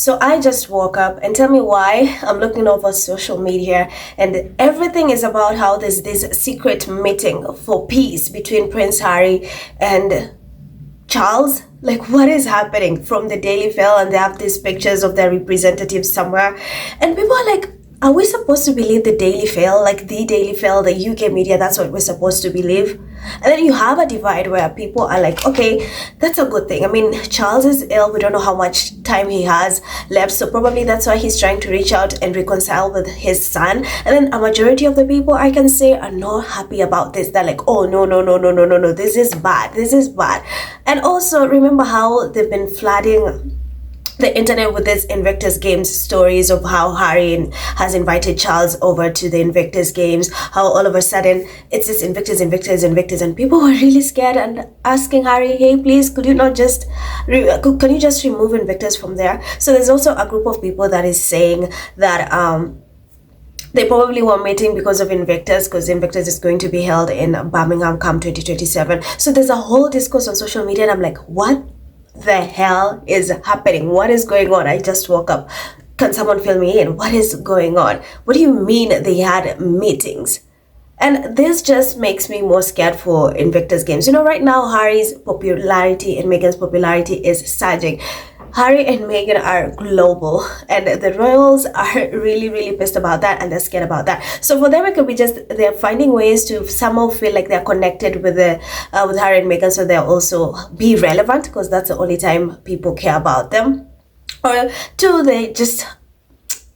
So I just woke up and tell me why I'm looking over social media and everything is about how there's this secret meeting for peace between Prince Harry and Charles. Like, what is happening from the Daily Mail? And they have these pictures of their representatives somewhere, and people are like, are we supposed to believe the Daily Mail, like the Daily Mail, the UK media? That's what we're supposed to believe. And then you have a divide where people are like, okay, that's a good thing. I mean, Charles is ill. We don't know how much time he has left. So probably that's why he's trying to reach out and reconcile with his son. And then a majority of the people I can say are not happy about this. They're like, oh, no, no, no, no, no, no, no. This is bad. This is bad. And also remember how they've been flooding the internet with this Invictus Games stories of how Harry has invited Charles over to the Invictus Games, how all of a sudden it's this Invictus, and people were really scared and asking Harry, hey, please, could you not just, can you just remove Invictus from there? So there's also a group of people that is saying that they probably were meeting because of Invictus, because Invictus is going to be held in Birmingham come 2027. So there's a whole discourse on social media and I'm like, what the hell is happening? What is going on? I just woke up. Can someone fill me in? What is going on? What do you mean they had meetings? And this just makes me more scared for Invictus Games. You know, right now Harry's popularity and Meghan's popularity is surging. Harry and Meghan are global and the royals are really, really pissed about that and they're scared about that. So for them, it could be just they're finding ways to somehow feel like they're connected with with Harry and Meghan, so they'll also be relevant because that's the only time people care about them. Or two, they just,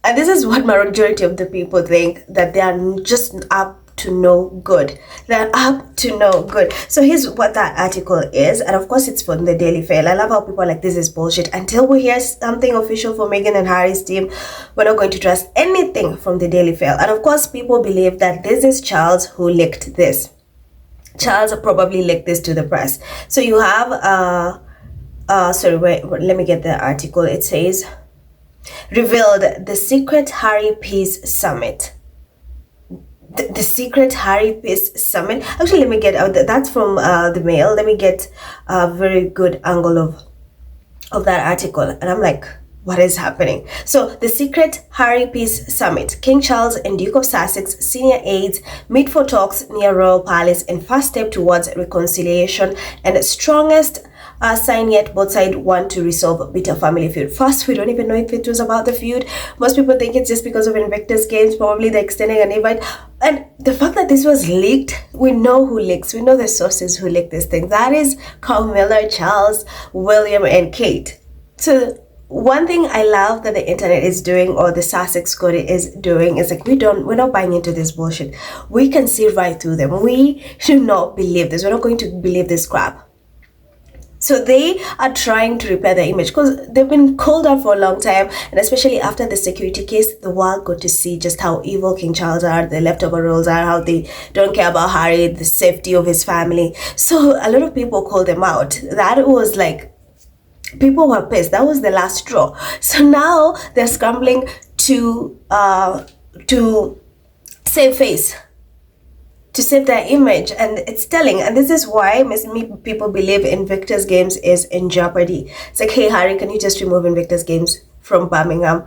and this is what majority of the people think, that they are just up to no good. They're up to no good. So here's what that article is, and of course it's from the Daily Mail. I love how people are like, this is bullshit. Until we hear something official for Meghan and Harry's team, we're not going to trust anything from the Daily Mail. And of course people believe that this is Charles who leaked this. Charles probably leaked this to the press. So you have sorry, wait, let me get the article. It says, revealed the secret Harry Peace Summit. The secret Harry Peace Summit. Actually, let me get out. That's from the Mail. Let me get a very good angle of that article. And I'm like, what is happening? So, the secret Harry Peace Summit. King Charles and Duke of Sussex senior aides meet for talks near Royal Palace in first step towards reconciliation and strongest sign yet. Both sides want to resolve bitter family feud. First, we don't even know if it was about the feud. Most people think it's just because of Invictus Games. Probably they're extending an invite. And the fact that this was leaked, we know who leaks. We know the sources who leaked this thing. That is Camilla, Charles, William, and Kate. So one thing I love that the internet is doing, or the Sussex Code is doing, is like, we're not buying into this bullshit. We can see right through them. We should not believe this. We're not going to believe this crap. So they are trying to repair their image because they've been called out for a long time, and especially after the security case, the world got to see just how evil King Charles are, the leftover roles are, how they don't care about Harry, the safety of his family. So a lot of people called them out. That was like, people were pissed. That was the last straw. So now they're scrambling to save face, to save their image, and it's telling. And this is why people believe Invictus Games is in jeopardy. It's like, hey Harry, can you just remove Invictus Games from Birmingham?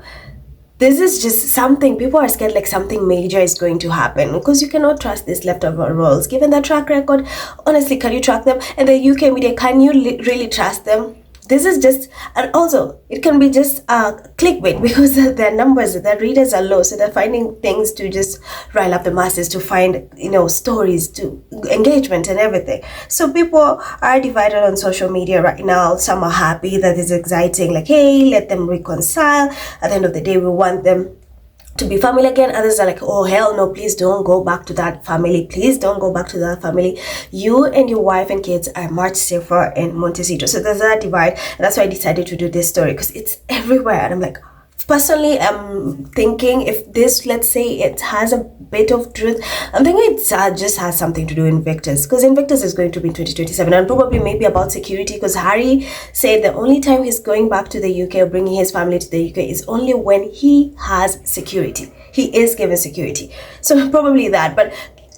This is just something, people are scared like something major is going to happen, because you cannot trust these leftover roles given their track record. Honestly, can you track them? And the UK media, can you really trust them? This is just, and also it can be just clickbait, because their numbers, their readers are low, so they're finding things to just rile up the masses, to find, you know, stories, to engagement and everything. So people are divided on social media right now. Some are happy that it's exciting, like, hey, let them reconcile. At the end of the day, we want them to be family again. Others are like, oh hell no, please don't go back to that family. Please don't go back to that family. You and your wife and kids are much safer in Montecito. So there's that divide, and that's why I decided to do this story, because it's everywhere. And I'm like, personally, I'm thinking if this, let's say it has a bit of truth, I'm thinking it just has something to do with Invictus, because Invictus is going to be in 2027, and probably maybe about security, because Harry said the only time he's going back to the UK or bringing his family to the UK is only when he has security. He is given security. So probably that, but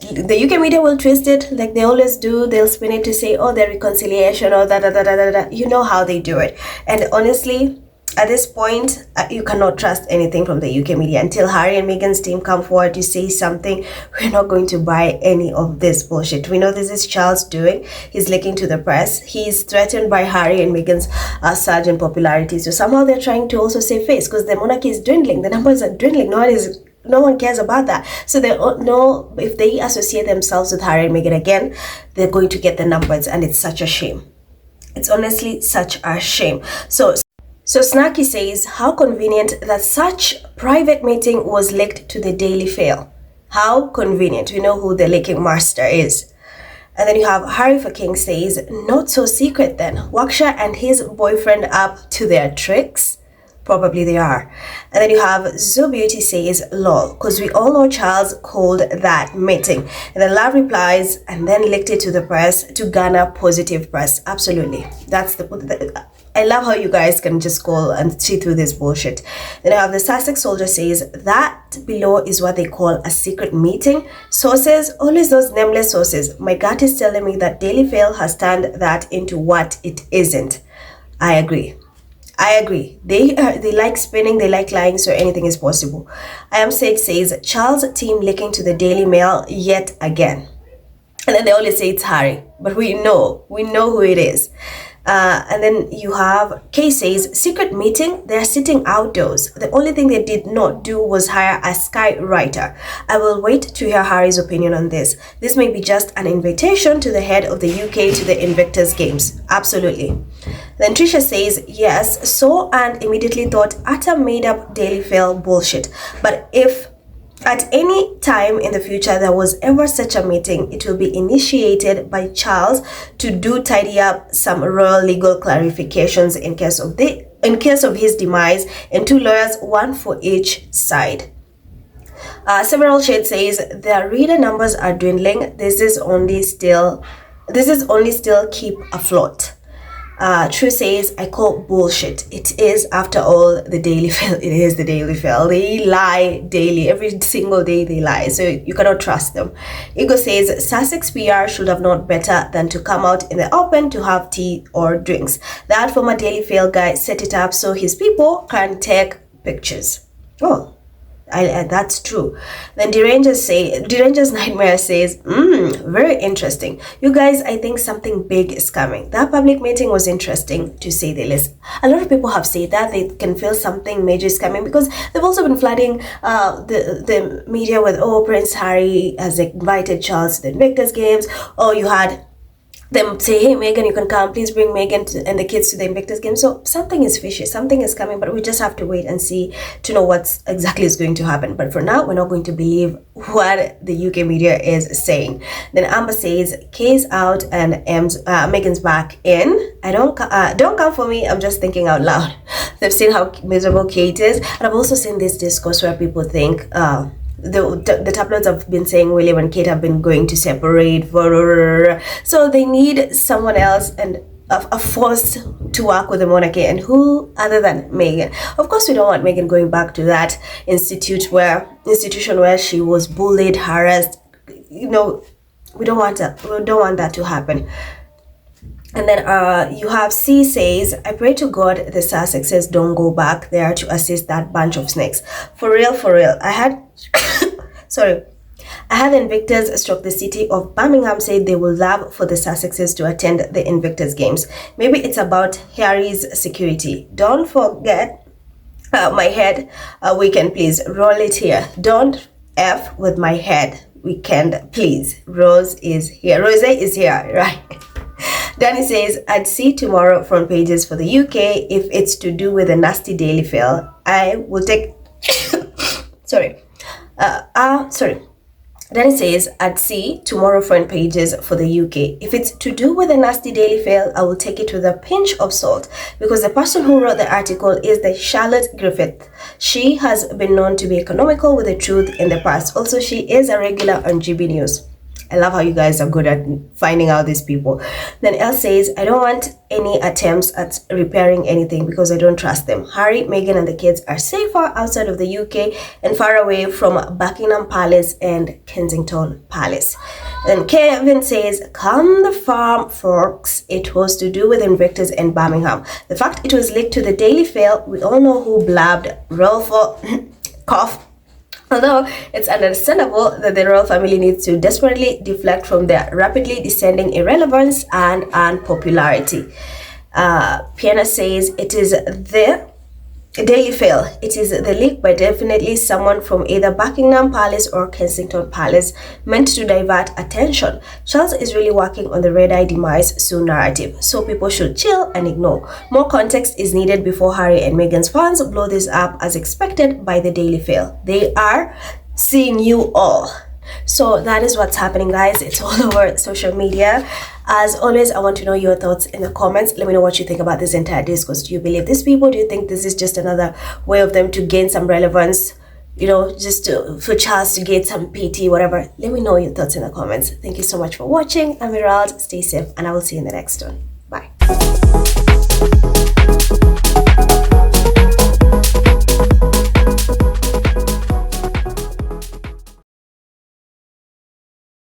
the UK media will twist it like they always do. They'll spin it to say, oh, the reconciliation or da da da da da da. You know how they do it. And honestly, At this point, you cannot trust anything from the UK media until Harry and Meghan's team come forward to say something. We're not going to buy any of this bullshit. We know this is Charles doing. He's leaking to the press. He's threatened by Harry and Meghan's surge in popularity. So somehow they're trying to also save face because the monarchy is dwindling. The numbers are dwindling. No one cares about that. So they know if they associate themselves with Harry and Meghan again, they're going to get the numbers, and it's such a shame. It's honestly such a shame. So Snarky says, how convenient that such private meeting was leaked to the Daily Fail. How convenient. We know who the leaking master is. And then you have Harry for King says, not so secret then. Waksha and his boyfriend up to their tricks? Probably they are. And then you have Zo Beauty says, lol, because we all know Charles called that meeting. And then Love replies, and then leaked it to the press to garner positive press. Absolutely. That's I love how you guys can just go and see through this bullshit. Then I have the Sussex soldier says, that below is what they call a secret meeting. Sources, always those nameless sources. My gut is telling me that Daily Fail has turned that into what it isn't. I agree. They like spinning, they like lying, so anything is possible. I Am Sage says, Charles' team leaking to the Daily Mail yet again. And then they always say it's Harry, but we know who it is. And then you have Kay says, secret meeting, they're sitting outdoors. The only thing they did not do was hire a Sky writer. I will wait to hear Harry's opinion on this. This may be just an invitation to the head of the UK to the Invictus Games. Absolutely. Then Trisha says, yes, saw and immediately thought utter made up Daily Fail bullshit. But if at any time in the future there was ever such a meeting, it will be initiated by Charles to tidy up some royal legal clarifications in case of his demise, and 2 lawyers, one for each side. Several Shade says their reader numbers are dwindling. This is only still keep afloat. True says, I call bullshit. It is, after all, the Daily Fail. It is the Daily Fail. They lie daily. Every single day they lie. So you cannot trust them. Ego says, Sussex PR should have known better than to come out in the open to have tea or drinks. That former Daily Fail guy set it up so his people can take pictures. Oh, that's true. Then Deranger's Nightmare says, very interesting. You guys, I think something big is coming. That public meeting was interesting, to say the least. A lot of people have said that they can feel something major is coming, because they've also been flooding the media with, Prince Harry has invited Charles to the Invictus Games. You had them say, hey, Meghan, you can come. Please bring Meghan and the kids to the Invictus Game. So something is fishy. Something is coming, but we just have to wait and see to know what exactly is going to happen. But for now, we're not going to believe what the UK media is saying. Then Amber says, Kay's out and Meghan's back in. Don't come for me. I'm just thinking out loud. They've seen how miserable Kate is. And I've also seen this discourse where people think, the tabloids have been saying William and Kate have been going to separate, so they need someone else and a force to work with the monarchy, and who other than Meghan? Of course, we don't want Meghan going back to that institution where she was bullied, harassed. We don't want that. We don't want that to happen. And then you have C says, I pray to God the Sussexes don't go back there to assist that bunch of snakes. For real. I had Invictus struck the city of Birmingham said they will love for the Sussexes to attend the Invictus Games. Maybe it's about Harry's security. Don't forget my head weekend, please. Roll it here. Don't F with my head weekend, please. Rose is here, right? Danny says, I'd see tomorrow front pages for the UK if it's to do with a nasty Daily Fail. I will take... sorry. Danny says, I'd see tomorrow front pages for the UK. If it's to do with a nasty Daily Fail, I will take it with a pinch of salt, because the person who wrote the article is the Charlotte Griffith. She has been known to be economical with the truth in the past. Also, she is a regular on GB News. I love how you guys are good at finding out these people. Then Elle says, I don't want any attempts at repairing anything because I don't trust them. Harry, Meghan, and the kids are safer outside of the UK and far away from Buckingham Palace and Kensington Palace. Then Kevin says, calm the farm, folks. It was to do with Invictus and Birmingham. The fact it was leaked to the Daily Mail, we all know who blabbed. Rolf cough. Although it's understandable that the royal family needs to desperately deflect from their rapidly descending irrelevance and unpopularity. Piana says it is the Daily Mail. It is the leak by definitely someone from either Buckingham Palace or Kensington Palace meant to divert attention. Charles is really working on the red eye demise soon narrative, so people should chill and ignore. More context is needed before Harry and Meghan's fans blow this up as expected by the Daily Mail. They are seeing you all. So that is what's happening, guys. It's all over social media. As always, I want to know your thoughts in the comments. Let me know what you think about this entire discourse. Do you believe these people? Do you think this is just another way of them to gain some relevance, you know, just for Charles to get some PT, whatever? Let me know your thoughts in the comments. Thank you so much for watching. I'm Emerald. Stay safe, and I will see you in the next one.